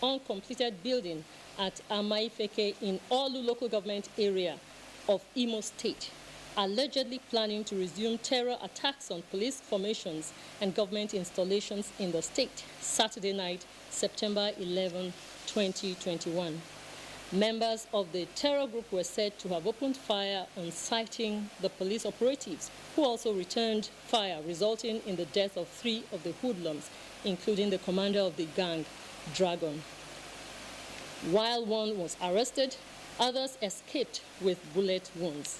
uncompleted building at Amaifeke in Olu local government area of Imo State, allegedly planning to resume terror attacks on police formations and government installations in the state Saturday night, September 11, 2021. Members of the terror group were said to have opened fire on sighting the police operatives, who also returned fire, resulting in the death of 3 of the hoodlums, including the commander of the gang, Dragon. While one was arrested, others escaped with bullet wounds.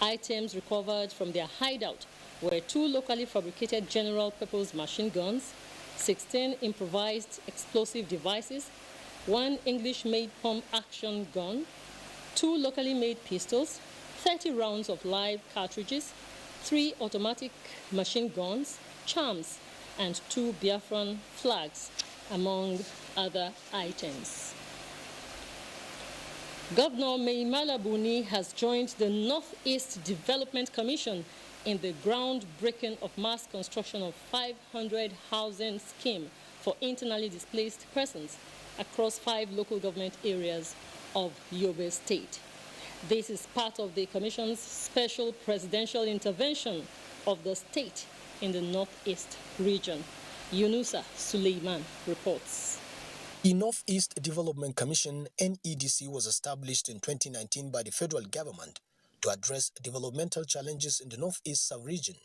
Items recovered from their hideout were 2 locally fabricated general-purpose machine guns, 16 improvised explosive devices, 1 English-made pump-action gun, 2 locally made pistols, 30 rounds of live cartridges, 3 automatic machine guns, charms, and 2 Biafran flags, among other items. Governor Maimala Buni has joined the Northeast Development Commission in the groundbreaking of mass construction of 500 housing scheme for internally displaced persons across 5 local government areas of Yobe State. This is part of the Commission's special presidential intervention of the state in the Northeast region. Yunusa Suleiman reports. The Northeast Development Commission, NEDC, was established in 2019 by the federal government to address developmental challenges in the Northeast sub-region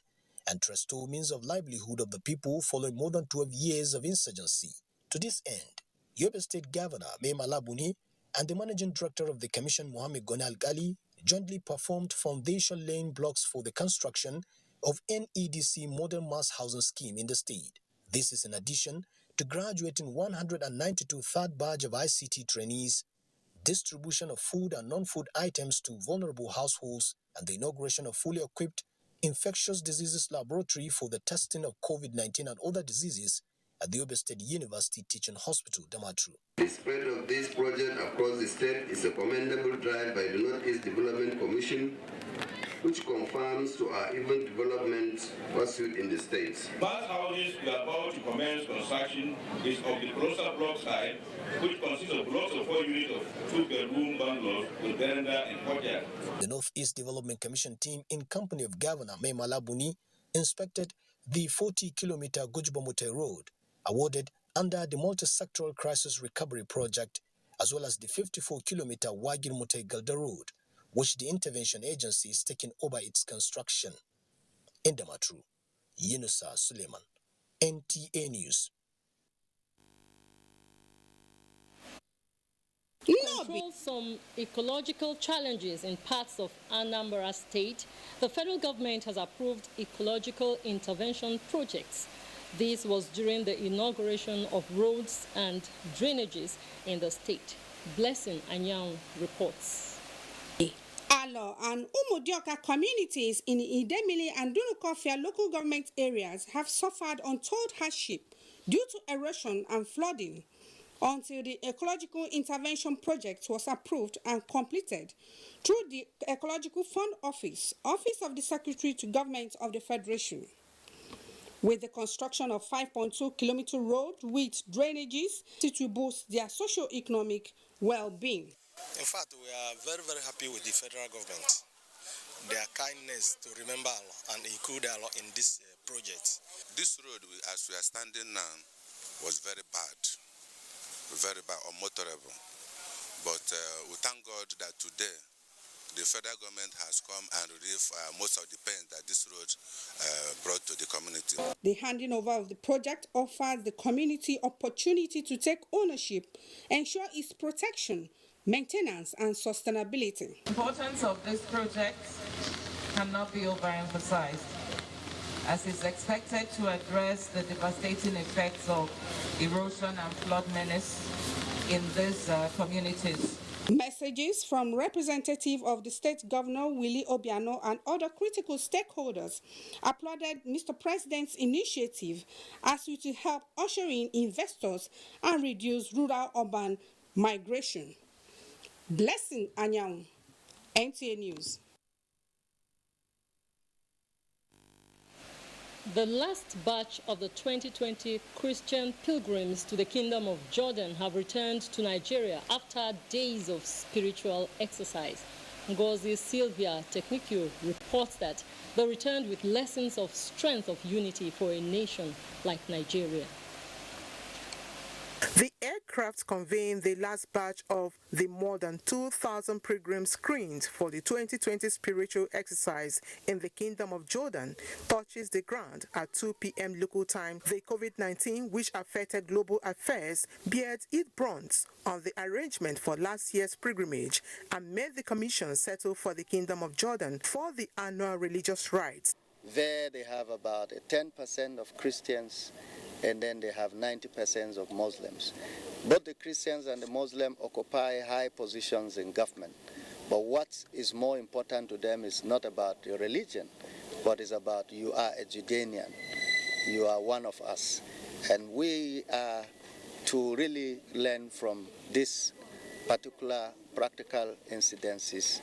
and to restore means of livelihood of the people following more than 12 years of insurgency. To this end, Yobe State Governor Maimala Buni and the Managing Director of the Commission, Mohammed Goni Al-Gali, jointly performed foundation-laying blocks for the construction of NEDC Modern Mass Housing Scheme in the state. This is in addition to graduating 192 third batch of ICT trainees, distribution of food and non-food items to vulnerable households, and the inauguration of fully equipped infectious diseases laboratory for the testing of COVID-19 and other diseases at the Yobe State University Teaching Hospital, Damaturu. The spread of this project across the state is a commendable drive by the Northeast Development Commission, which confirms to our even development pursuit in the state. Mass houses we are about to commence construction is of the cluster block side, which consists of blocks of 4 units of 2-bedroom bungalows with veranda and courtyard. The Northeast Development Commission team, in company of Governor Maimala Buni, inspected the 40-kilometer Gujbamote Road, awarded under the Multi-Sectoral Crisis Recovery Project, as well as the 54-kilometer Wagir-Mote-Galda Road, which the intervention agency is taking over its construction. In Damaturu, Yunusa Suleiman, NTA News. To control some ecological challenges in parts of Anambra State, the federal government has approved ecological intervention projects. This was during the inauguration of roads and drainages in the state. Blessing Anyang reports. Alo and Umudioka communities in Idemili and Dunukofia local government areas have suffered untold hardship due to erosion and flooding until the Ecological Intervention Project was approved and completed through the Ecological Fund Office of the Secretary to Government of the Federation. With the construction of 5.2-kilometer road with drainages to boost their socio-economic well-being. In fact, we are very, very happy with the federal government. Their kindness to remember and include in this project. This road, as we are standing now, was very bad, unmotorable. But we thank God that today the federal government has come and relieved most of the pain that this road brought to the community. The handing over of the project offers the community opportunity to take ownership, ensure its protection, maintenance and sustainability. The importance of this project cannot be overemphasized, as it's expected to address the devastating effects of erosion and flood menace in these communities. Messages from representative of the state governor Willie Obiano and other critical stakeholders applauded Mr. President's initiative as it will help usher in investors and reduce rural-urban migration. Blessing Anyang, NTA News. The last batch of the 2020 Christian pilgrims to the Kingdom of Jordan have returned to Nigeria after days of spiritual exercise. Ngozi Sylvia Technicu reports that they returned with lessons of strength of unity for a nation like Nigeria. The aircraft conveying the last batch of the more than 2,000 pilgrims screened for the 2020 spiritual exercise in the Kingdom of Jordan touches the ground at 2 p.m. local time. The COVID-19, which affected global affairs, bears its brunt on the arrangement for last year's pilgrimage and made the commission settle for the Kingdom of Jordan for the annual religious rites. There they have about 10% of Christians, and then they have 90% of Muslims. Both the Christians and the Muslims occupy high positions in government. But what is more important to them is not about your religion, but it's about you are a Judanian. You are one of us. And we are to really learn from this particular practical incidences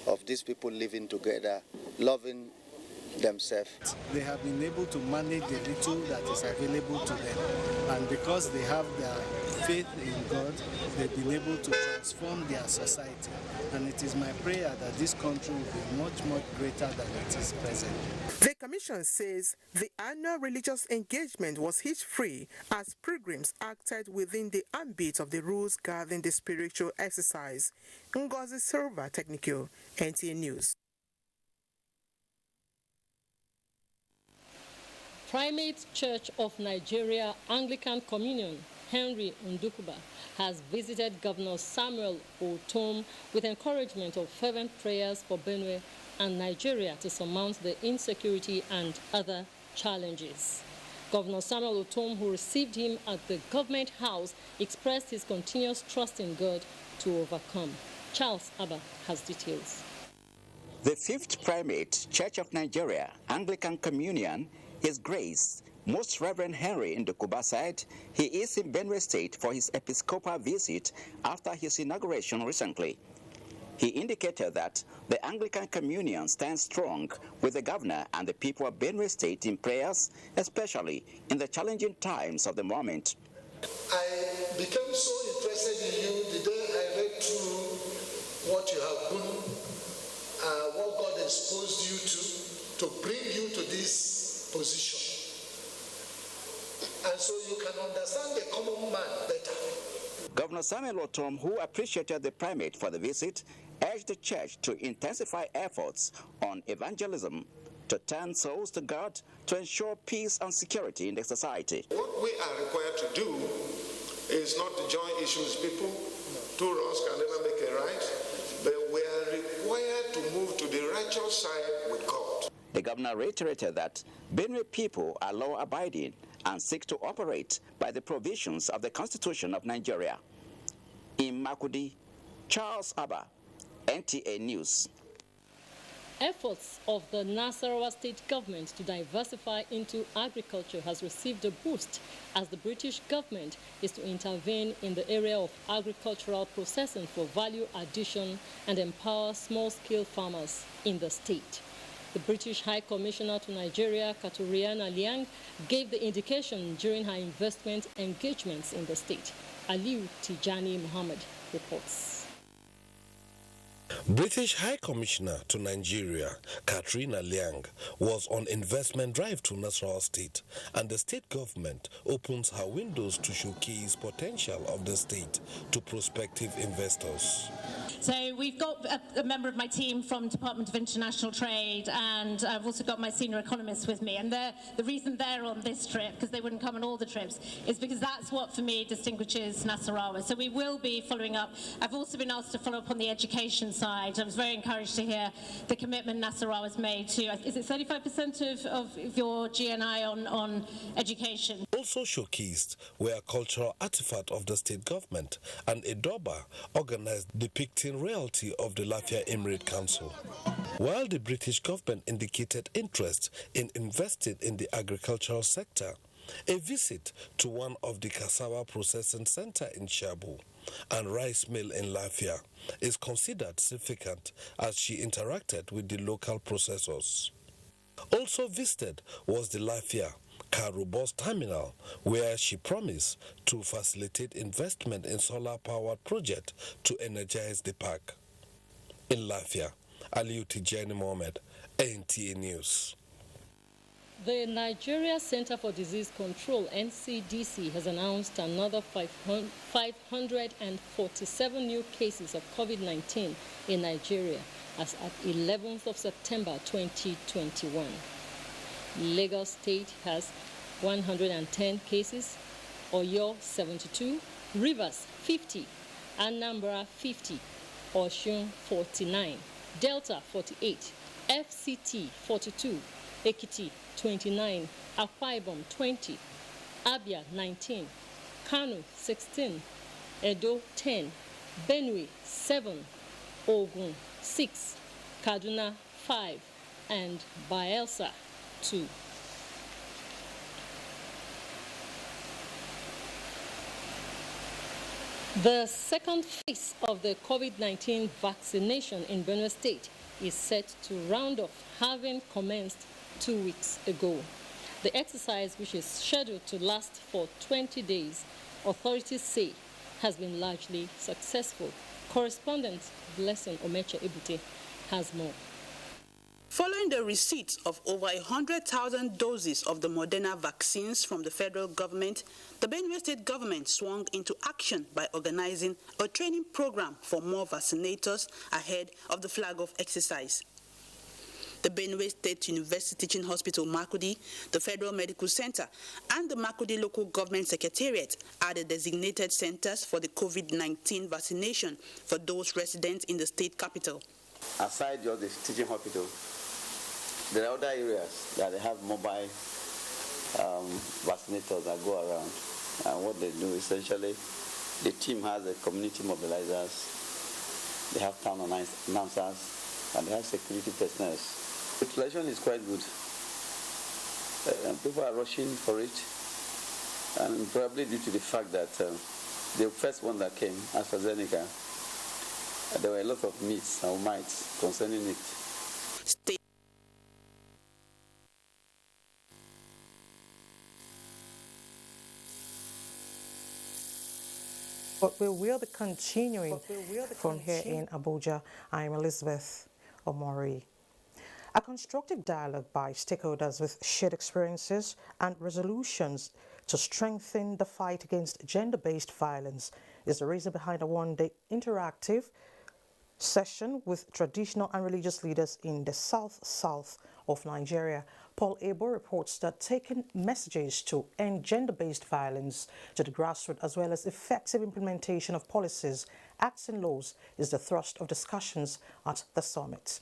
of these people living together, loving themselves. They have been able to manage the little that is available to them, and because they have their faith in God, they've been able to transform their society. And it is my prayer that this country will be much, much greater than it is present. The commission says the annual religious engagement was hitch-free as pilgrims acted within the ambit of the rules governing the spiritual exercise. Ngozi Silva Technical, NTA News. Primate Church of Nigeria Anglican Communion, Henry Ndukuba, has visited Governor Samuel Otom with encouragement of fervent prayers for Benue and Nigeria to surmount the insecurity and other challenges. Governor Samuel Otom, who received him at the government house, expressed his continuous trust in God to overcome. Charles Abba has details. The 5th Primate Church of Nigeria Anglican Communion, His Grace, Most Reverend Henry Ndukuba said he is in Benue State for his episcopal visit after his inauguration recently. He indicated that the Anglican Communion stands strong with the governor and the people of Benue State in prayers, especially in the challenging times of the moment. I became so interested in you the day I read through what you have done, what God exposed you to bring you to this position. And so you can understand the common man better. Governor Samuel Otom, who appreciated the primate for the visit, urged the church to intensify efforts on evangelism, to turn souls to God, to ensure peace and security in the society. What we are required to do is not to join issues with people. Two wrongs can never make a right, but we are required to move to the righteous side with God. The governor reiterated that Benue people are law-abiding and seek to operate by the provisions of the Constitution of Nigeria. In Makudi, Charles Abba, NTA News. Efforts of the Nasarawa state government to diversify into agriculture has received a boost as the British government is to intervene in the area of agricultural processing for value addition and empower small-scale farmers in the state. The British High Commissioner to Nigeria, Katoriana Liang, gave the indication during her investment engagements in the state. Aliu Tijani Muhammad reports. British High Commissioner to Nigeria, Katrina Liang, was on investment drive to Nasarawa State, and the state government opens her windows to showcase potential of the state to prospective investors. So we've got a member of my team from Department of International Trade, and I've also got my senior economist with me. And the reason they're on this trip, because they wouldn't come on all the trips, is because that's what, for me, distinguishes Nasarawa. So we will be following up. I've also been asked to follow up on the education side. I was very encouraged to hear the commitment Nasarawa has made to, is it 35% of your GNI on education? Also showcased were a cultural artifact of the state government and a Doba organized depicting reality of the Lafia Emirate Council. While the British government indicated interest in investing in the agricultural sector, a visit to one of the cassava processing center in Shabu and rice mill in Lafia is considered significant as she interacted with the local processors. Also visited was the Lafia Cargo Bus Terminal, where she promised to facilitate investment in solar-powered project to energize the park. In Lafia, Aliu Tijani Mohamed, NTA News. The Nigeria Center for Disease Control, NCDC, has announced another 547 new cases of COVID-19 in Nigeria as at 11th of September 2021. Lagos State has 110 cases, Oyo 72, Rivers 50, Anambra 50, Osun 49, Delta 48, FCT 42, Ekiti 29, Akwa Ibom 20, Abia 19, Kano 16, Edo 10, Benue 7, Ogun 6, Kaduna 5, and Bayelsa 2. The second phase of the COVID-19 vaccination in Benue State is set to round off, having commenced 2 weeks ago. The exercise, which is scheduled to last for 20 days, authorities say has been largely successful. Correspondent Blessing Omeche Ebute has more. Following the receipt of over 100,000 doses of the Moderna vaccines from the federal government, the Benue State government swung into action by organizing a training program for more vaccinators ahead of the flag-off exercise. The Benue State University Teaching Hospital, Makudi, the Federal Medical Center, and the Makudi Local Government Secretariat are the designated centers for the COVID-19 vaccination for those residents in the state capital. Aside just the teaching hospital, there are other areas that they have mobile vaccinators that go around. And what they do, essentially, the team has a community mobilizers, they have town announcers, and they have security personnel. The utilization is quite good. And people are rushing for it, and probably due to the fact that the first one that came, AstraZeneca, there were a lot of myths and mites concerning it. But we will be continuing from here in Abuja. I'm Elizabeth Omori. A constructive dialogue by stakeholders with shared experiences and resolutions to strengthen the fight against gender-based violence is the reason behind a one-day interactive session with traditional and religious leaders in the south of Nigeria. Paul Abel reports that taking messages to end gender-based violence to the grassroots as well as effective implementation of policies, acts and laws is the thrust of discussions at the summit.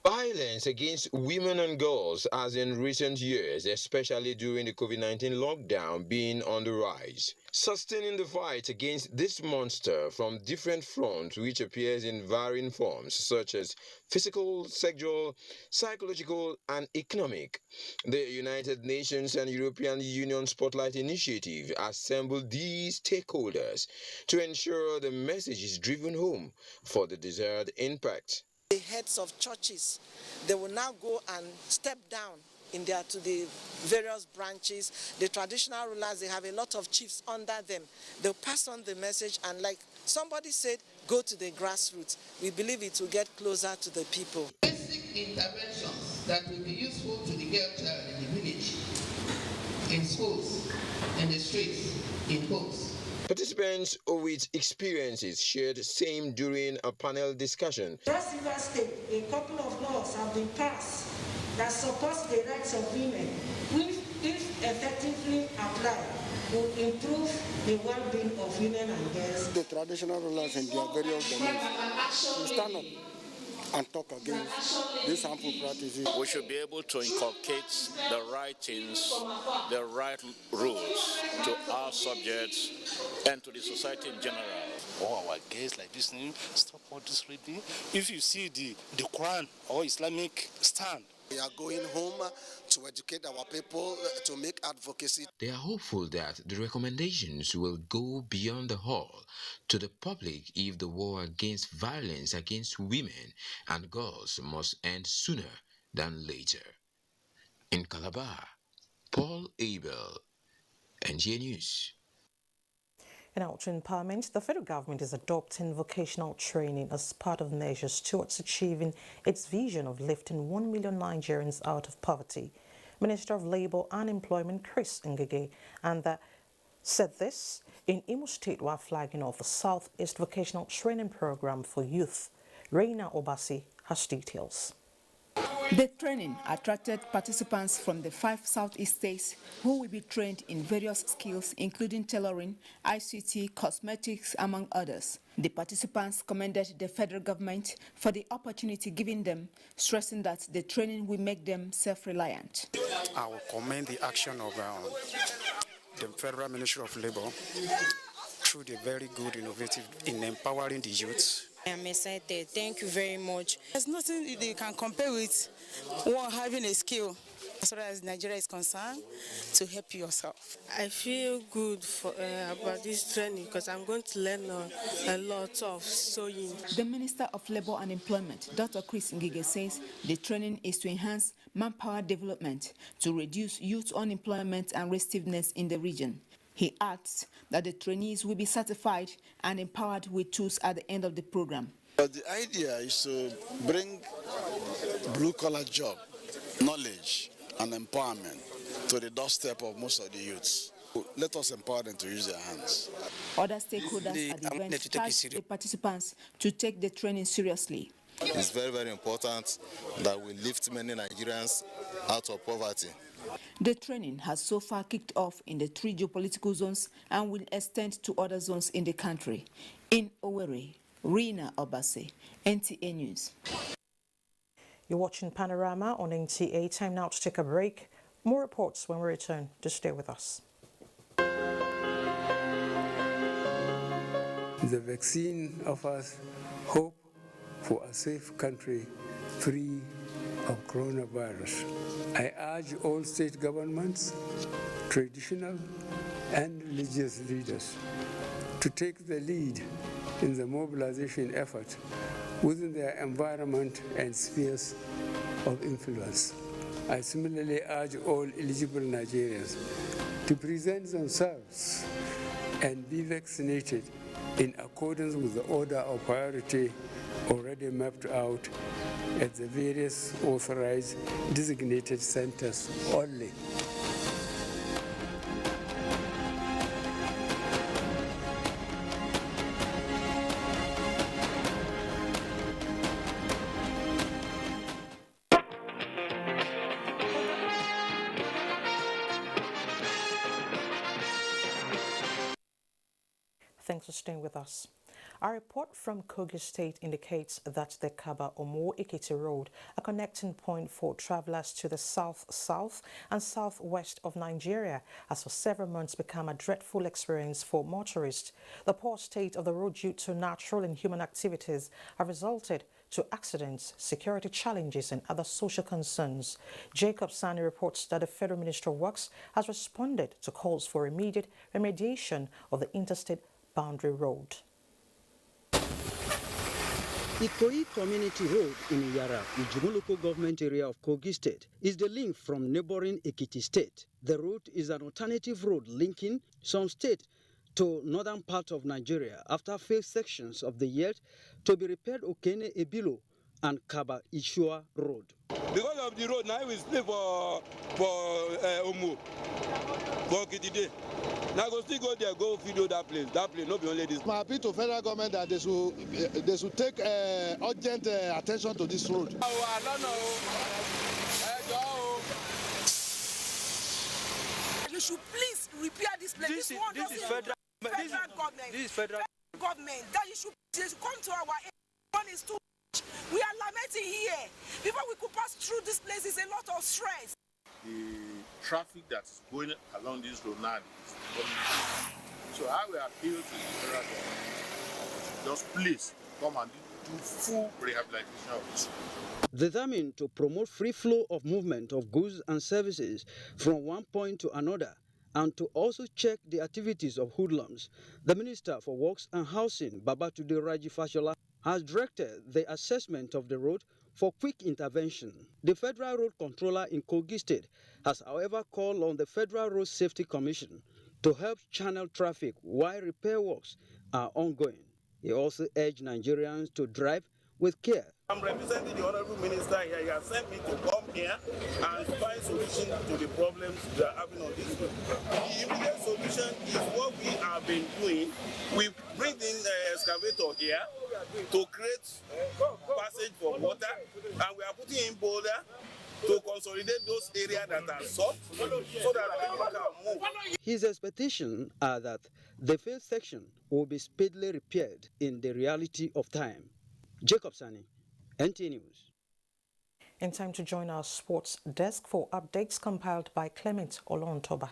Violence against women and girls has in recent years, especially during the COVID-19 lockdown, been on the rise. Sustaining the fight against this monster from different fronts, which appears in varying forms such as physical, sexual, psychological, and economic. The United Nations and European Union Spotlight Initiative assembled these stakeholders to ensure the message is driven home for the desired impact. The heads of churches, they will now go and step down to the various branches. The traditional rulers, they have a lot of chiefs under them. They'll pass on the message, and like somebody said, go to the grassroots. We believe it will get closer to the people. Basic interventions that will be useful to the girl child in the village, in schools, in the streets, in homes. Participants with experiences shared same during a panel discussion. Across River State, a couple of laws have been passed that supports the rights of women, which, if effectively applied, will improve the well-being of women and girls. The traditional rulers in their various domains will stand up and talk against these harmful practices. We should be able to inculcate the right things, the right rules to our subjects and to the society in general. All our guests like this, stop all this reading. If you see the Quran or Islamic stand, we are going home to educate our people, to make advocacy. They are hopeful that the recommendations will go beyond the hall to the public if the war against violence against women and girls must end sooner than later. In Calabar, Paul Abel, NTA News. In our empowerment, the federal government is adopting vocational training as part of measures towards achieving its vision of lifting 1 million Nigerians out of poverty. Minister of Labour and Employment Chris Ngige said this in Imo State while flagging off the Southeast Vocational Training Program for Youth. Reina Obasi has details. The training attracted participants from the 5 Southeast states who will be trained in various skills including tailoring, ICT, cosmetics, among others. The participants commended the federal government for the opportunity given them, stressing that the training will make them self-reliant. I will commend the action of the Federal Ministry of Labour through the very good innovative in empowering the youth. I am excited. Thank you very much. There's nothing they can compare with one having a skill, as far as Nigeria is concerned, to help yourself. I feel good about this training because I'm going to learn a lot of sewing. The Minister of Labour and Employment, Dr. Chris Ngige, says the training is to enhance manpower development, to reduce youth unemployment and restiveness in the region. He adds that the trainees will be certified and empowered with tools at the end of the program. But the idea is to bring blue-collar job, knowledge, and empowerment to the doorstep of most of the youths. Let us empower them to use their hands. Other stakeholders at the event charged the participants to take the training seriously. It's very, very important that we lift many Nigerians out of poverty. The training has so far kicked off in the 3 geopolitical zones and will extend to other zones in the country. In Owerri, Reina Obasi, NTA News. You're watching Panorama on NTA. Time now to take a break. More reports when we return. Just stay with us. The vaccine offers hope for a safe country free of coronavirus. I urge all state governments, traditional and religious leaders to take the lead in the mobilization effort within their environment and spheres of influence. I similarly urge all eligible Nigerians to present themselves and be vaccinated in accordance with the order of priority already mapped out at the various authorized designated centers only. Thanks for staying with us. A report from Kogi State indicates that the Kaba-Omo-Ekiti Road, a connecting point for travelers to the south and southwest of Nigeria, has for several months become a dreadful experience for motorists. The poor state of the road due to natural and human activities have resulted to accidents, security challenges and other social concerns. Jacob Sani reports that the Federal Ministry of Works has responded to calls for immediate remediation of the interstate boundary road. Ikoyi Community Road in Iyara, Ijumu local government area of Kogi State, is the link from neighboring Ekiti State. The route is an alternative road linking some state to northern part of Nigeria after failed sections of the yet to be repaired Okene Ebilo and Kaba Ishua Road. Because of the road, now we stay for Omo, for Kitide. Now go still go there, go video that place. That place, not be only this. My appeal to federal government that they should take urgent attention to this road. I don't know. You should please repair this place. This is federal government. This is federal government. That you should come to our area. One is too much. We are lamenting here. Before we could pass through this place, is a lot of stress. The traffic that's going along this road now is so I will appeal to the federal government. Just please come and do full rehabilitation of this road. Determined to promote free flow of movement of goods and services from one point to another and to also check the activities of hoodlums, the Minister for Works and Housing, Babatunde Raji Fashola, has directed the assessment of the road for quick intervention. The Federal Road Controller in Kogi State has, however, called on the Federal Road Safety Commission to help channel traffic while repair works are ongoing. He also urged Nigerians to drive with care. I'm representing the Honorable Minister here. He has sent me to come here and find solution to the problems we are having on this road. The immediate solution is what we have been doing. We bring in the excavator here to create passage for water, and we are putting in boulder to consolidate those areas that are soft so that people can move. His expectations are that the failed section will be speedily repaired in the reality of time. Jacob Sani, NTA News. In time to join our sports desk for updates compiled by Clement Olontoba.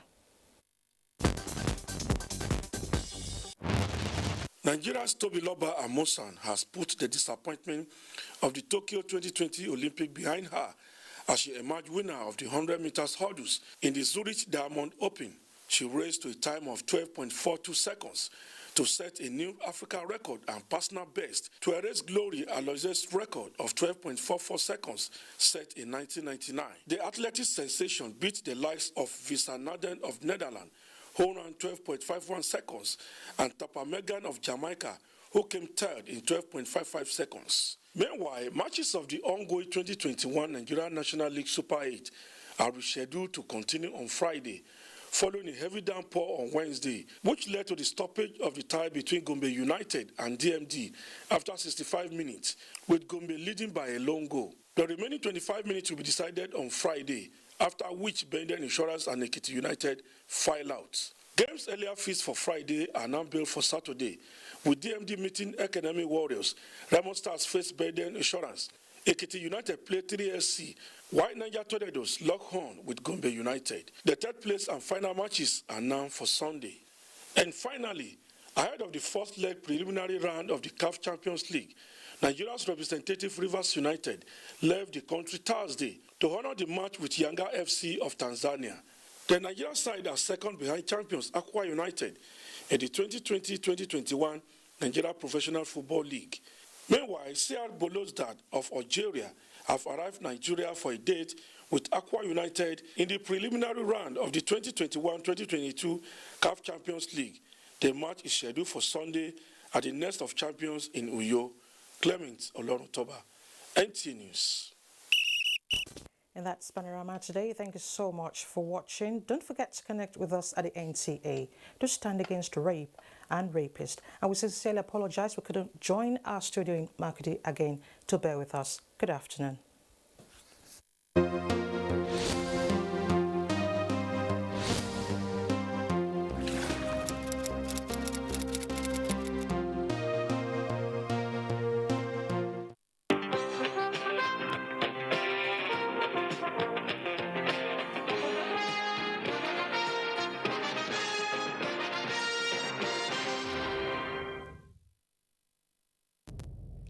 Nigeria's Tobiloba Amosan has put the disappointment of the Tokyo 2020 Olympic behind her as she emerged winner of the 100 meters hurdles in the Zurich Diamond Open. She raced to a time of 12.42 seconds to set a new African record and personal best to erase Glory Aloise's record of 12.44 seconds set in 1999. The athletic sensation beat the likes of Visa Naden of Netherlands, who ran 12.51 seconds, and Tapa Megan of Jamaica, who came third in 12.55 seconds. Meanwhile, matches of the ongoing 2021 Nigerian National League Super 8 are rescheduled to continue on Friday, following a heavy downpour on Wednesday, which led to the stoppage of the tie between Gombe United and DMD after 65 minutes, with Gombe leading by a lone goal. The remaining 25 minutes will be decided on Friday, after which Benden Insurance and Ekiti United file out. Games earlier fixed for Friday are now billed for Saturday, with DMD meeting Academy Warriors. Raymond Stars face Benden Insurance. Ekiti United play 3SC, while Niger Tornadoes lock horn with Gombe United. The third place and final matches are now for Sunday. And finally, ahead of the first leg preliminary round of the CAF Champions League, Nigeria's representative Rivers United left the country Thursday to honor the match with Yanga FC of Tanzania. The Nigerian side are second behind champions Aqua United in the 2020-2021 Nigeria Professional Football League. Meanwhile, CR Belouizdad of Algeria have arrived Nigeria for a date with Aqua United in the preliminary round of the 2021-2022 CAF Champions League. The match is scheduled for Sunday at the Nest of Champions in Uyo. Clement Olontoba, NTA News. And that's Panorama today. Thank you so much for watching. Don't forget to connect with us at the NTA to stand against rape and rapists. And we sincerely apologize we couldn't join our studio in Makudi again, to bear with us. Good afternoon.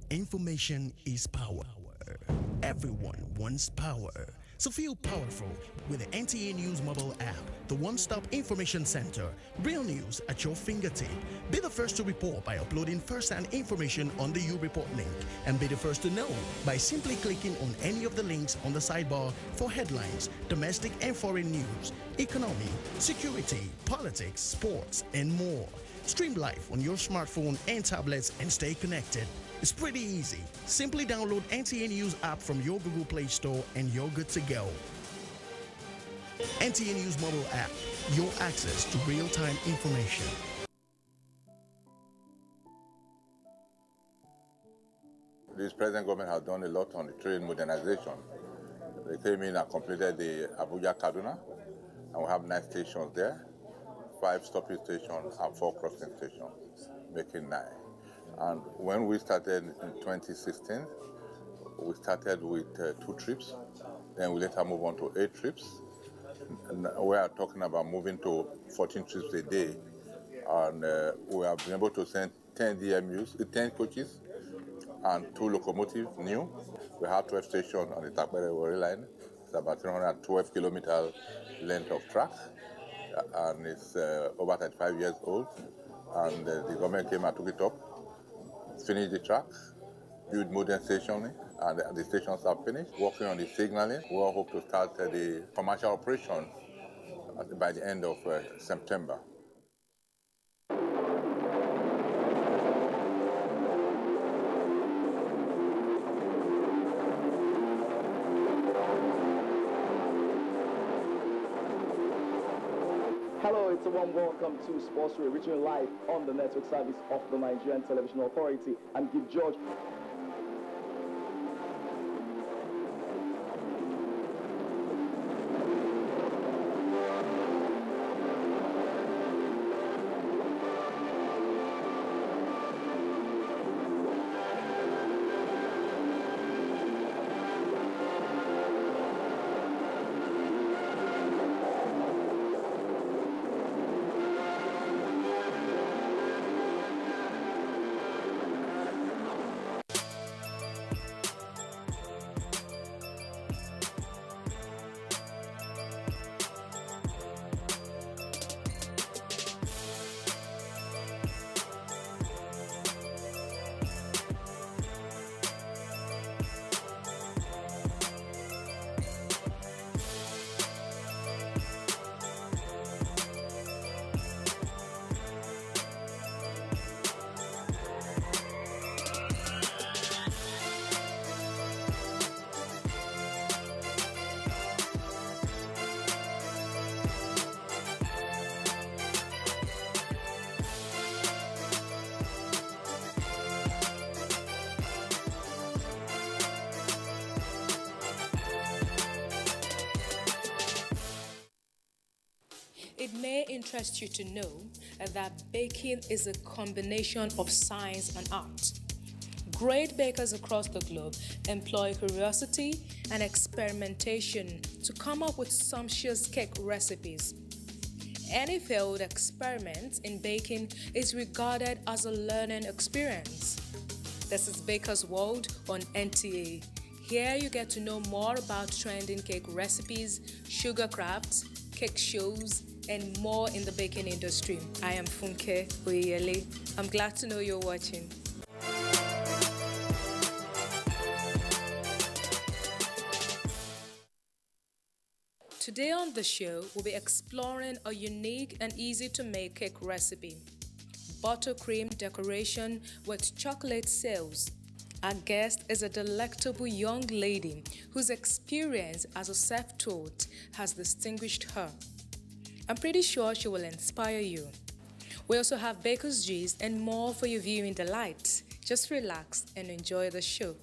Information is power. Everyone wants power. So feel powerful with the NTA News mobile app, the one-stop information center. Real news at your fingertip. Be the first to report by uploading first-hand information on the U-Report link, and be the first to know by simply clicking on any of the links on the sidebar for headlines, domestic and foreign news, economy, security, politics, sports, and more. Stream live on your smartphone and tablets and stay connected. It's pretty easy. Simply download NTA News app from your Google Play Store and you're good to go. NTA News mobile app, your access to real-time information. This present government has done a lot on the train modernization. They came in and completed the Abuja Kaduna, and we have 9 stations there, 5 stopping stations and 4 crossing stations, making 9. And when we started in 2016, we started with 2 trips. Then we later moved on to 8 trips. And we are talking about moving to 14 trips a day. And we have been able to send 10 DMUs, 10 coaches, and 2 locomotives new. We have 12 stations on the Takbere line. It's about 312 kilometer length of track. And it's over 35 years old. And the government came and took it up, finished the track, build modern stationing, and the stations are finished. Working on the signaling. We all hope to start the commercial operation by the end of September. Hello, it's a warm welcome to Sports Ray, reaching live on the network service of the Nigerian Television Authority. I'm Gift George. It may interest you to know that baking is a combination of science and art. Great bakers across the globe employ curiosity and experimentation to come up with sumptuous cake recipes. Any failed experiment in baking is regarded as a learning experience. This is Baker's World on NTA. Here you get to know more about trending cake recipes, sugar crafts, cake shows, and more in the baking industry. I am Funke Oyele. I'm glad to know you're watching. Today on the show, we'll be exploring a unique and easy to make cake recipe: buttercream decoration with chocolate cells. Our guest is a delectable young lady whose experience as a self-taught has distinguished her. I'm pretty sure she will inspire you. We also have baker's gist and more for your viewing delight. Just relax and enjoy the show.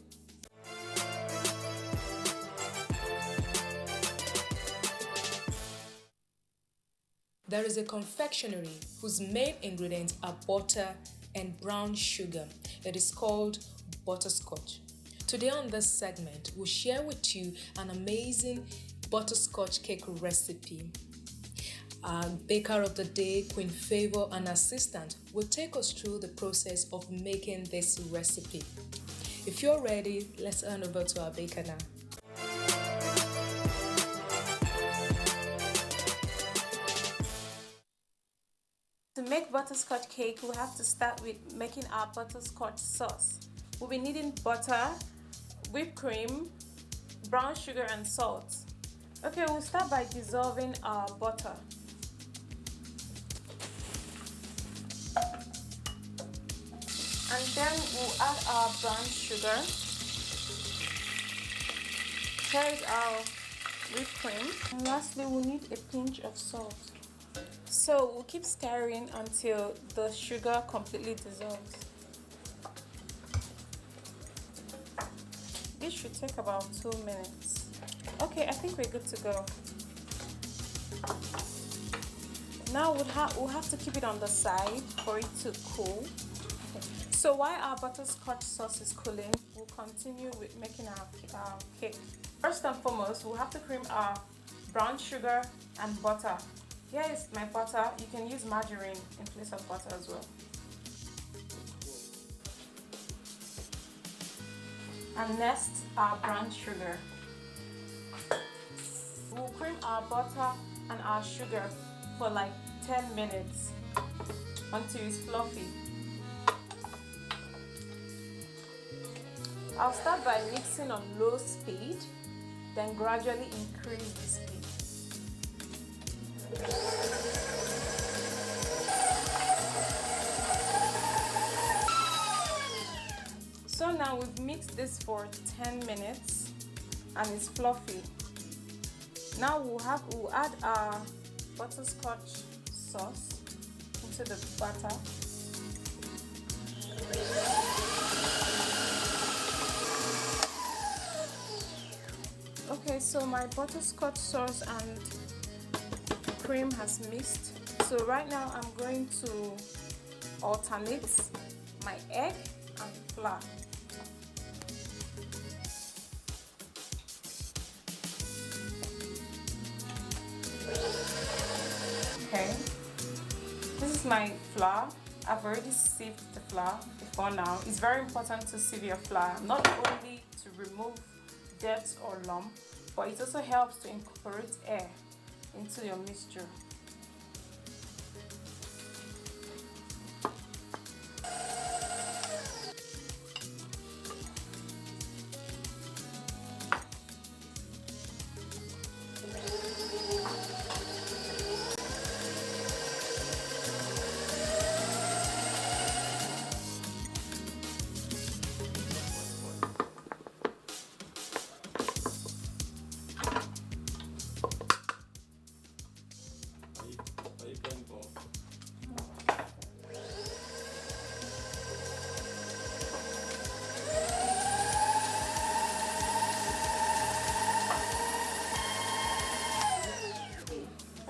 There is a confectionery whose main ingredients are butter and brown sugar. It is called butterscotch. Today on this segment, we'll share with you an amazing butterscotch cake recipe. Our baker of the day, Queen Favor, and assistant will take us through the process of making this recipe. If you're ready, let's hand over to our baker now. To make butterscotch cake, we'll have to start with making our butterscotch sauce. We'll be needing butter, whipped cream, brown sugar, and salt. Okay, we'll start by dissolving our butter. And then we'll add our brown sugar. Here is our whipped cream. And lastly, we'll need a pinch of salt. So we'll keep stirring until the sugar completely dissolves. This should take about 2 minutes. Okay, I think we're good to go. Now we'll have to keep it on the side for it to cool. So while our butterscotch sauce is cooling, we'll continue with making our cake. First and foremost, we'll have to cream our brown sugar and butter. Here is my butter. You can use margarine in place of butter as well. And next, our brown sugar. We'll cream our butter and our sugar for like 10 minutes until it's fluffy. I'll start by mixing on low speed, then gradually increase the speed. So now we've mixed this for 10 minutes and it's fluffy. Now we'll add our butterscotch sauce into the batter. Okay, so my butterscotch sauce and cream has mixed. So right now I'm going to alternate my egg and flour. Okay, this is my flour. I've already sieved the flour before now. It's very important to sieve your flour, not only to remove dirt or lump, but it also helps to incorporate air into your mixture.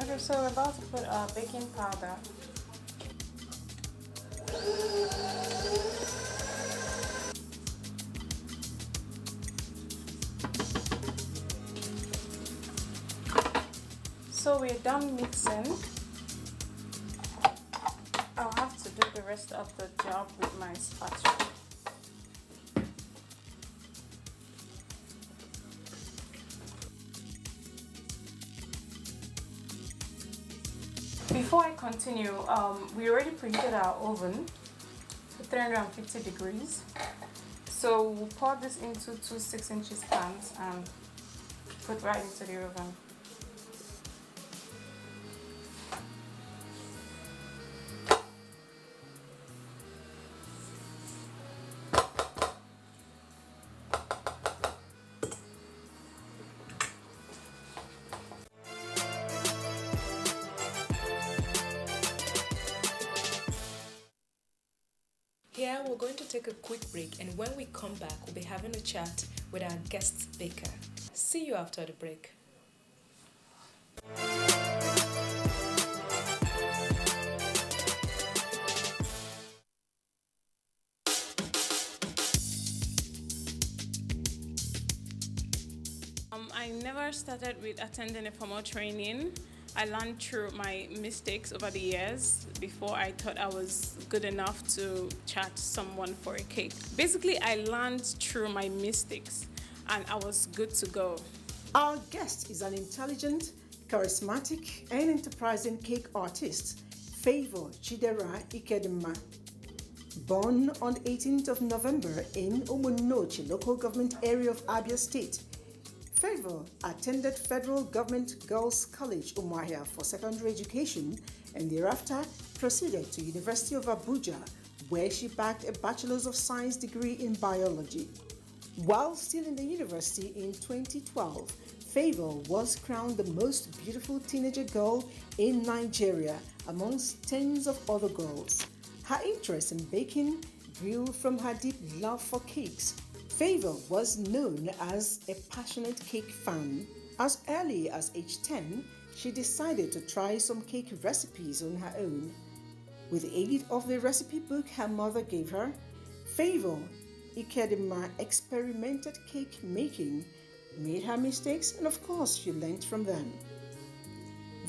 Okay, so we're about to put our baking powder. So we're done mixing. I'll have to do the rest of the job with my spatula. Before I continue, we already preheated our oven to 350 degrees. So we'll pour this into two 6-inch pans and put right into the oven. Here we're going to take a quick break, and when we come back we'll be having a chat with our guest baker. See you after the break. I never started with attending a formal training. I learned through my mistakes over the years before I thought I was good enough to charge someone for a cake. Basically, I learned through my mistakes and I was good to go. Our guest is an intelligent, charismatic, and enterprising cake artist, Favour Chidera Ikedema. Born on the 18th of November in Umunochi, local government area of Abia State, Favour attended Federal Government Girls College, Umuahia for secondary education and thereafter proceeded to University of Abuja, where she bagged a Bachelor's of Science degree in biology. While still in the university in 2012, Favour was crowned the most beautiful teenager girl in Nigeria amongst tens of other girls. Her interest in baking grew from her deep love for cakes. Favour was known as a passionate cake fan. As early as age 10, she decided to try some cake recipes on her own. With the aid of the recipe book her mother gave her, Favour Ikedema experimented cake making, made her mistakes, and of course she learned from them.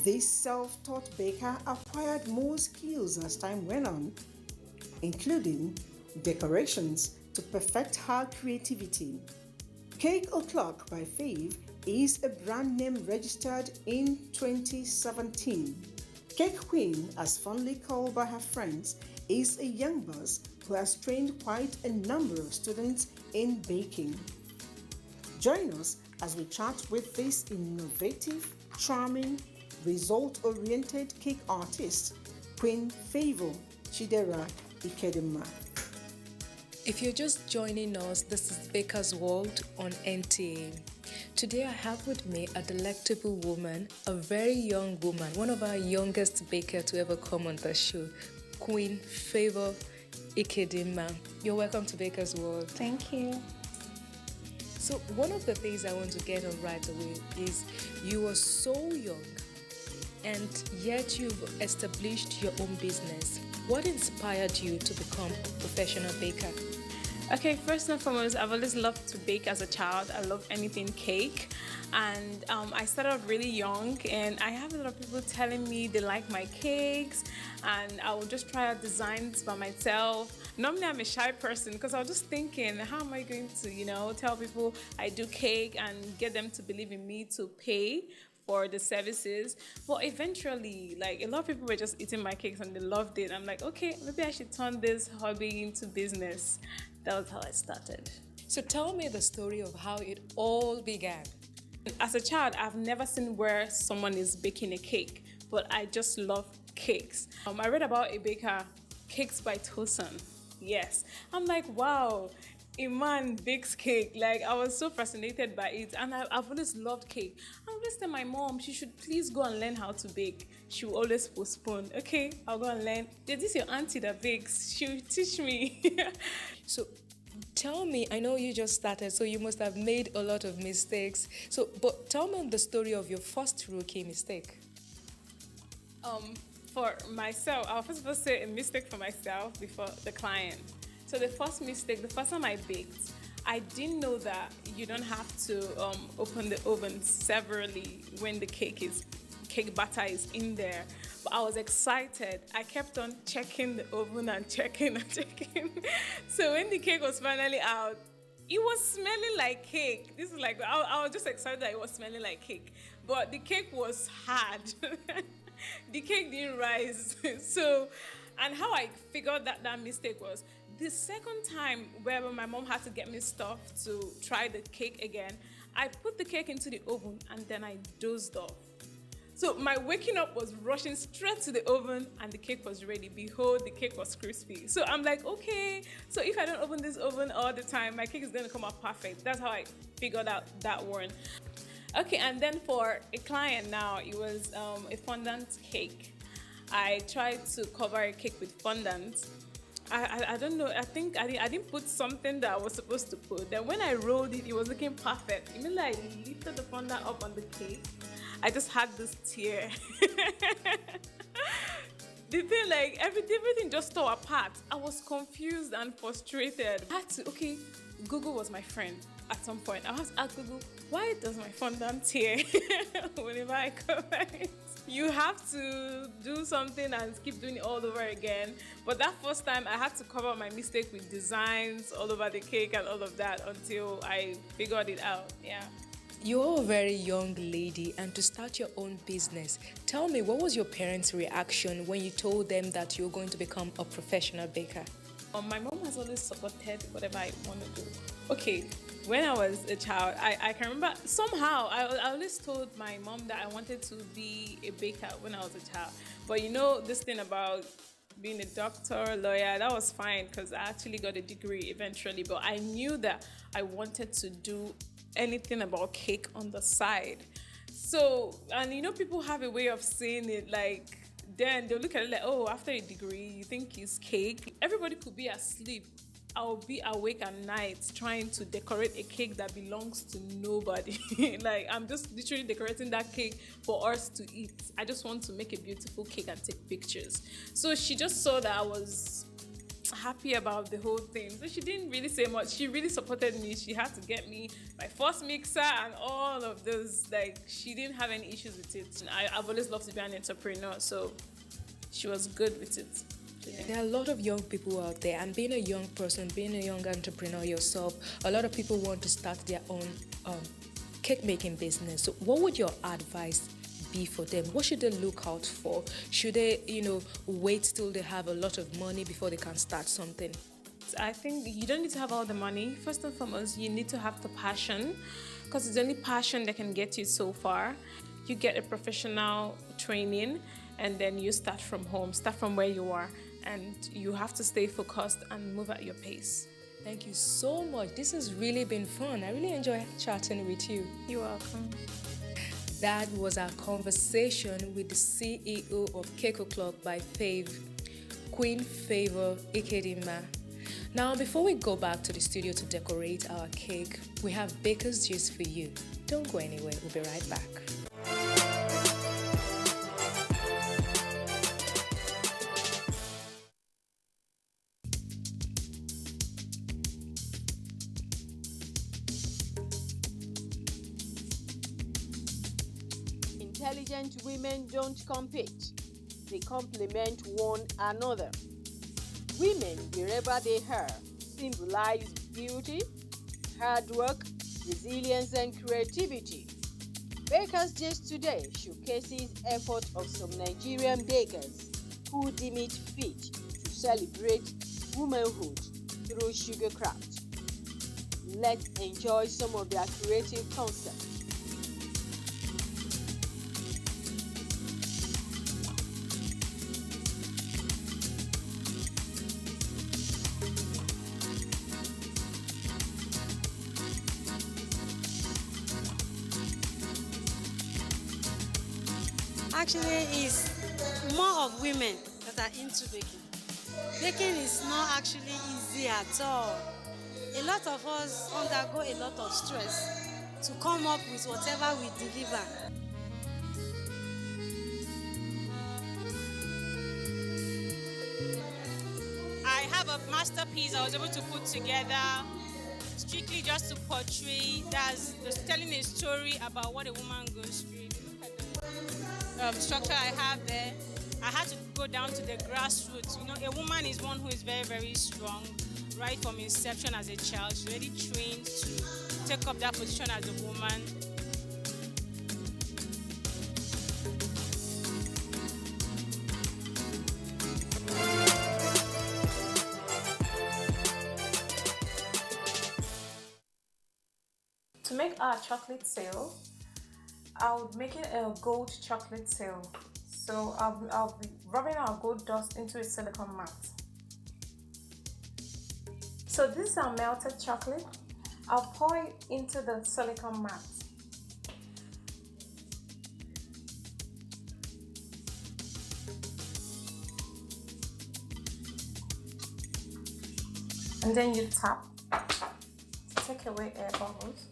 This self-taught baker acquired more skills as time went on, including decorations, to perfect her creativity. Cake O'Clock by Fave is a brand name registered in 2017. Cake Queen, as fondly called by her friends, is a young boss who has trained quite a number of students in baking. Join us as we chat with this innovative, charming, result-oriented cake artist, Queen Favor Chidera Ikedema. If you're just joining us, this is Baker's World on NTA. Today I have with me a delectable woman, a very young woman, one of our youngest bakers to ever come on the show, Queen Favor Ikedema. You're welcome to Baker's World. Thank you. So one of the things I want to get on right away is you are so young and yet you've established your own business. What inspired you to become a professional baker? Okay, first and foremost, I've always loved to bake as a child. I love anything cake. And I started off really young, and I have a lot of people telling me they like my cakes, and I will just try out designs by myself. Normally, I'm a shy person because I was just thinking, how am I going to, tell people I do cake and get them to believe in me to pay for the services? But eventually, a lot of people were just eating my cakes and they loved it. I'm like, okay, maybe I should turn this hobby into business. That was how I started. So tell me the story of how it all began. As a child, I've never seen where someone is baking a cake, but I just love cakes. I read about a baker, Cakes by Tosin. Yes. I'm like, wow, a man bakes cake. I was so fascinated by it, and I've always loved cake. I always tell my mom she should please go and learn how to bake. She will always postpone. Okay, I'll go and learn. This is your auntie that bakes. She'll teach me. So tell me, I know you just started, so you must have made a lot of mistakes. But tell me the story of your first rookie mistake. For myself, I'll first of all say a mistake for myself before the client. So the first mistake, the first time I baked, I didn't know that you don't have to open the oven severally when the cake batter is in there. But I was excited. I kept on checking the oven and checking and checking. So when the cake was finally out, it was smelling like cake. This is I was just excited that it was smelling like cake. But the cake was hard. The cake didn't rise. And how I figured that mistake was, the second time where my mom had to get me stuff to try the cake again, I put the cake into the oven and then I dozed off. So my waking up was rushing straight to the oven and the cake was ready. Behold, the cake was crispy. So I'm like, okay, so if I don't open this oven all the time, my cake is going to come out perfect. That's how I figured out that one. Okay, and then for a client now, it was a fondant cake. I tried to cover a cake with fondant. I don't know, I think I didn't put something that I was supposed to put. Then when I rolled it, it was looking perfect. Even I lifted the fondant up on the cake, I just had this tear. The thing, everything just tore apart. I was confused and frustrated. I had to, Google was my friend at some point. I was asked Google, why does my fondant tear whenever I cover it? You have to do something and keep doing it all over again. But that first time, I had to cover my mistake with designs all over the cake and all of that until I figured it out. Yeah. You're a very young lady, and to start your own business, tell me, what was your parents' reaction when you told them that you're going to become a professional baker? My mom has always supported whatever I want to do. Okay, when I was a child, I can remember somehow I always told my mom that I wanted to be a baker when I was a child. But this thing about being a doctor, lawyer, that was fine because I actually got a degree eventually. But I knew that I wanted to do anything about cake on the side. So, and people have a way of saying it then they'll look at it like, oh, after a degree, you think it's cake. Everybody could be asleep. I'll be awake at night trying to decorate a cake that belongs to nobody. I'm just literally decorating that cake for us to eat. I just want to make a beautiful cake and take pictures. So she just saw that I was happy about the whole thing. So she didn't really say much. She really supported me. She had to get me my first mixer and all of those. She didn't have any issues with it. I've always loved to be an entrepreneur, so she was good with it. Yeah. There are a lot of young people out there, and being a young person, being a young entrepreneur yourself, a lot of people want to start their own cake making business. So what would your advice be for them? What should they look out for? Should they, wait till they have a lot of money before they can start something? I think you don't need to have all the money. First and foremost, you need to have the passion, because it's only passion that can get you so far. You get a professional training, and then you start from home, start from where you are, and you have to stay focused and move at your pace. Thank you so much. This has really been fun. I really enjoy chatting with you. You're welcome. That was our conversation with the CEO of Cake O'Clock by Fave, Queen Favor Ikedima. Now, before we go back to the studio to decorate our cake, we have baker's gist for you. Don't go anywhere. We'll be right back. Intelligent women don't compete. They complement one another. Women, wherever they are, symbolize beauty, hard work, resilience, and creativity. Bakers Gist today showcases effort of some Nigerian bakers who deem it fit to celebrate womanhood through sugar craft. Let's enjoy some of their creative concepts. Actually, it's more of women that are into baking. Baking is not actually easy at all. A lot of us undergo a lot of stress to come up with whatever we deliver. I have a masterpiece I was able to put together strictly just to portray, that's telling a story about what a woman goes through. Look at the structure I have there. I had to go down to the grassroots. A woman is one who is very, very strong, right from inception as a child. She's already trained to take up that position as a woman. To make our chocolate sail, I'll be making a gold chocolate sail. So I'll be rubbing our gold dust into a silicone mat. So this is our melted chocolate. I'll pour it into the silicone mat. And then you tap to take away air bubbles.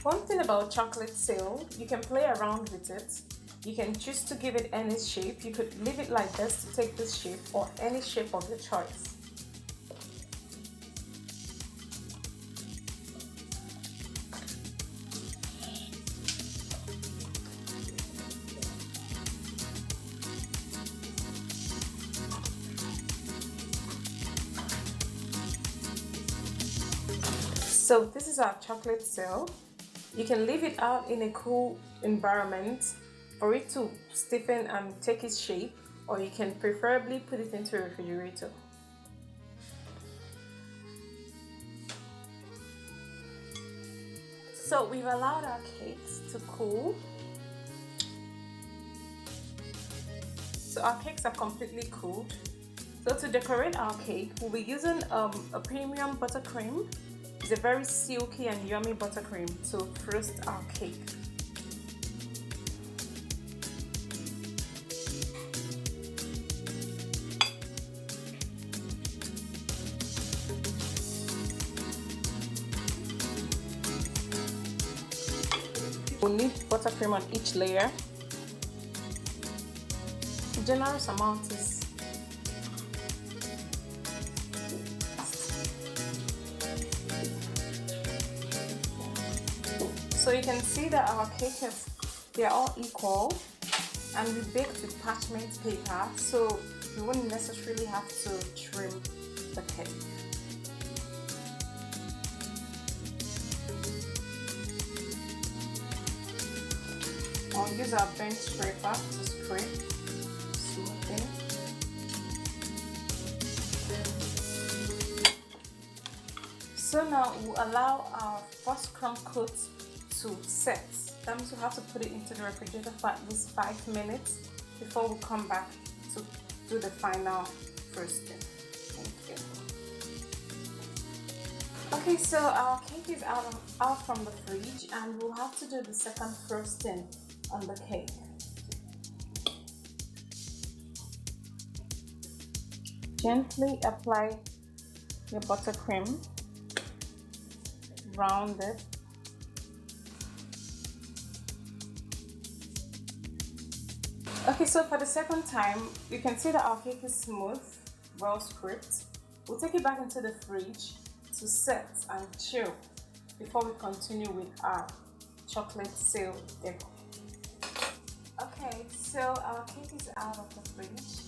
One thing about chocolate sail, you can play around with it. You can choose to give it any shape. You could leave it like this to take this shape, or any shape of your choice. So this is our chocolate sail. You can leave it out in a cool environment for it to stiffen and take its shape, or you can preferably put it into a refrigerator. So we've allowed our cakes to cool. So our cakes are completely cooled. So to decorate our cake, we'll be using a premium buttercream. It's a very silky and yummy buttercream to frost our cake. We'll need buttercream on each layer. A generous amount is so you can see that our cake they're all equal, and we baked with parchment paper, so you wouldn't necessarily have to trim the cake. use our bench scraper to scrape smoothly. So now we'll allow our first crumb coat to set. That means we have to put it into the refrigerator for at least 5 minutes before we come back to do the final frosting. Thank you. Okay, so our cake is out from the fridge, and we'll have to do the second frosting on the cake. Gently apply your buttercream, round it. Okay, so for the second time, you can see that our cake is smooth, well scraped. We'll take it back into the fridge to set and chill before we continue with our chocolate seal decor. Okay, so our cake is out of the fridge,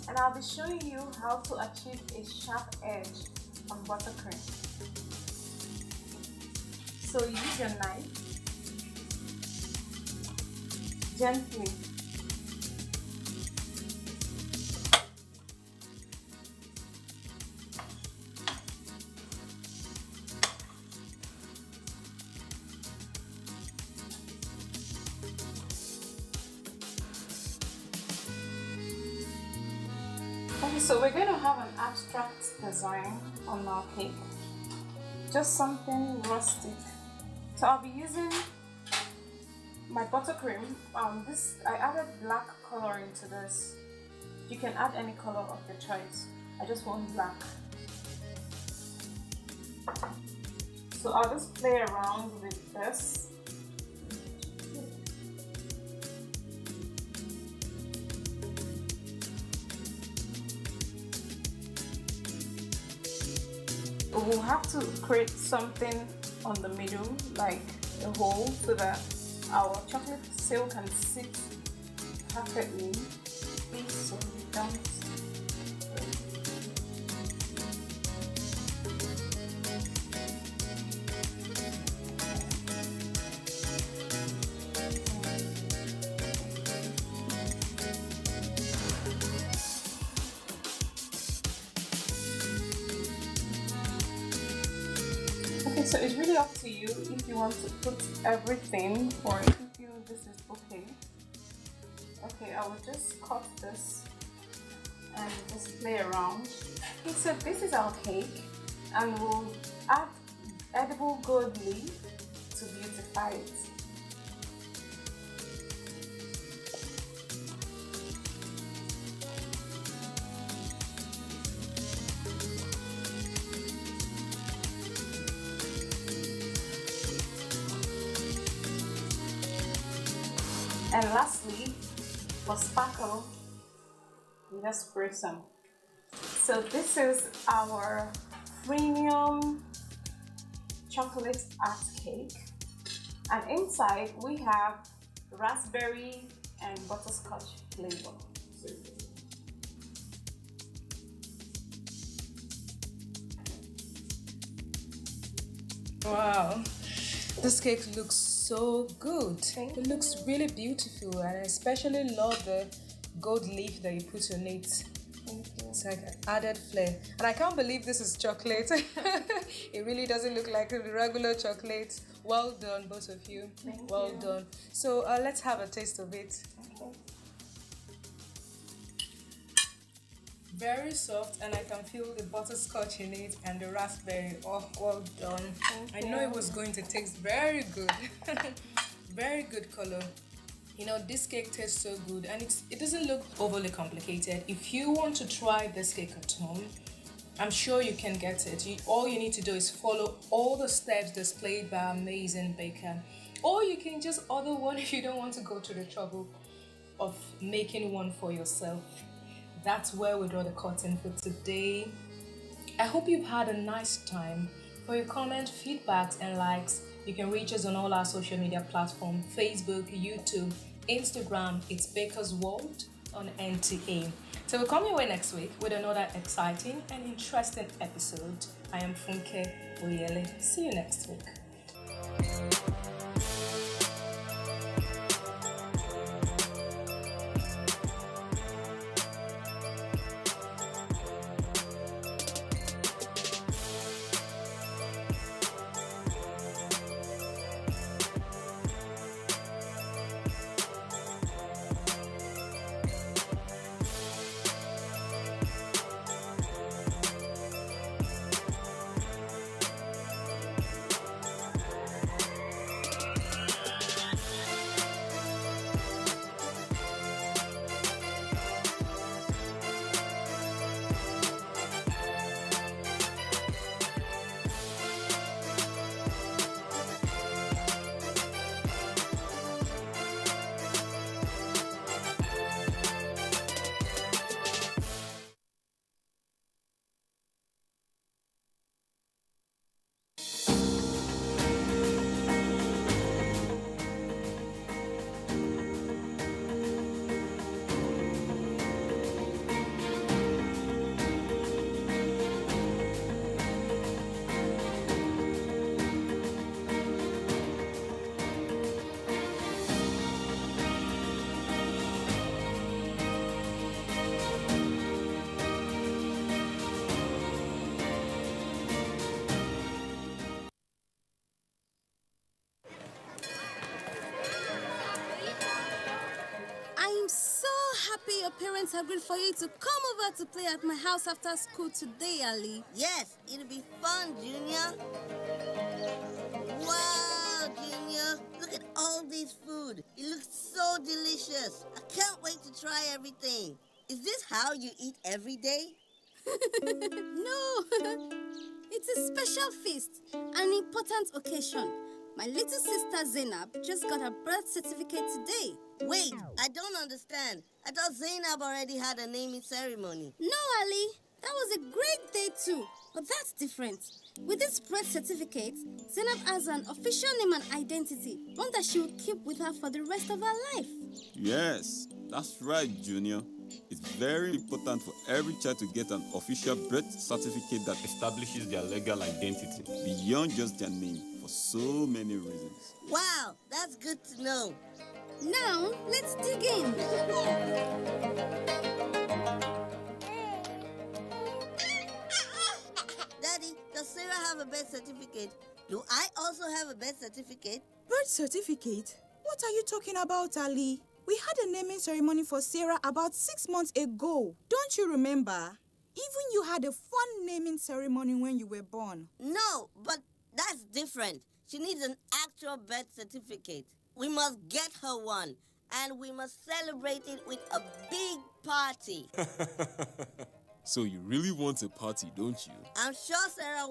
and I'll be showing you how to achieve a sharp edge on buttercream. So use your knife, gently Okay, so we're going to have an abstract design on our cake, just something rustic. So I'll be using my buttercream. I added black coloring to this. You can add any color of your choice. I just want black. So I'll just play around with this. We'll have to create something on the middle, like a hole, so that our chocolate seal can sit perfectly. So we don't. Okay, so it's really up to you if you want to put everything or if you feel this is okay. Okay, I will just cut this and just play around. Okay, so this is our cake, and we'll add edible gold leaf to beautify it. And lastly, for sparkle, we just spray some. So this is our premium chocolate art cake, and inside we have raspberry and butterscotch flavor. Wow, this cake looks so good. It looks really beautiful, and I especially love the gold leaf that you put on it. It's like an added flair, and I can't believe this is chocolate. It really doesn't look like a regular chocolate. Well done, both of you. Well done. So let's have a taste of it. Okay. Very soft, and I can feel the butterscotch in it and the raspberry. Oh, well done. I know it was going to taste very good. Very good color. You know, this cake tastes so good, and it doesn't look overly complicated. If you want to try this cake at home, I'm sure you can get it. All you need to do is follow all the steps displayed by our amazing baker. Or you can just order one if you don't want to go to the trouble of making one for yourself. That's where we draw the curtain for today. I hope you've had a nice time. For your comments, feedbacks, and likes, you can reach us on all our social media platforms: Facebook, YouTube, Instagram. It's Baker's World on NTA. So we'll come your way next week with another exciting and interesting episode. I am Funke Oyele. See you next week. your parents agreed for you to come over to play at my house after school today, Ali. Yes, it'll be fun, Junior. Wow, Junior. Look at all this food. It looks so delicious. I can't wait to try everything. Is this how you eat every day? No, it's a special feast, an important occasion. My little sister Zainab just got her birth certificate today. Wait, I don't understand. I thought Zainab already had a naming ceremony. No, Ali, that was a great day too, but that's different. With this birth certificate, Zainab has an official name and identity, one that she will keep with her for the rest of her life. Yes, that's right, Junior. It's very important for every child to get an official birth certificate that establishes their legal identity beyond just their name for so many reasons. Wow, that's good to know. Now, let's dig in. Daddy, does Sarah have a birth certificate? Do I also have a birth certificate? Birth certificate? What are you talking about, Ali? We had a naming ceremony for Sarah about 6 months ago. Don't you remember? Even you had a fun naming ceremony when you were born. No, but that's different. She needs an actual birth certificate. We must get her one, and we must celebrate it with a big party. So you really want a party, don't you? I'm sure Sarah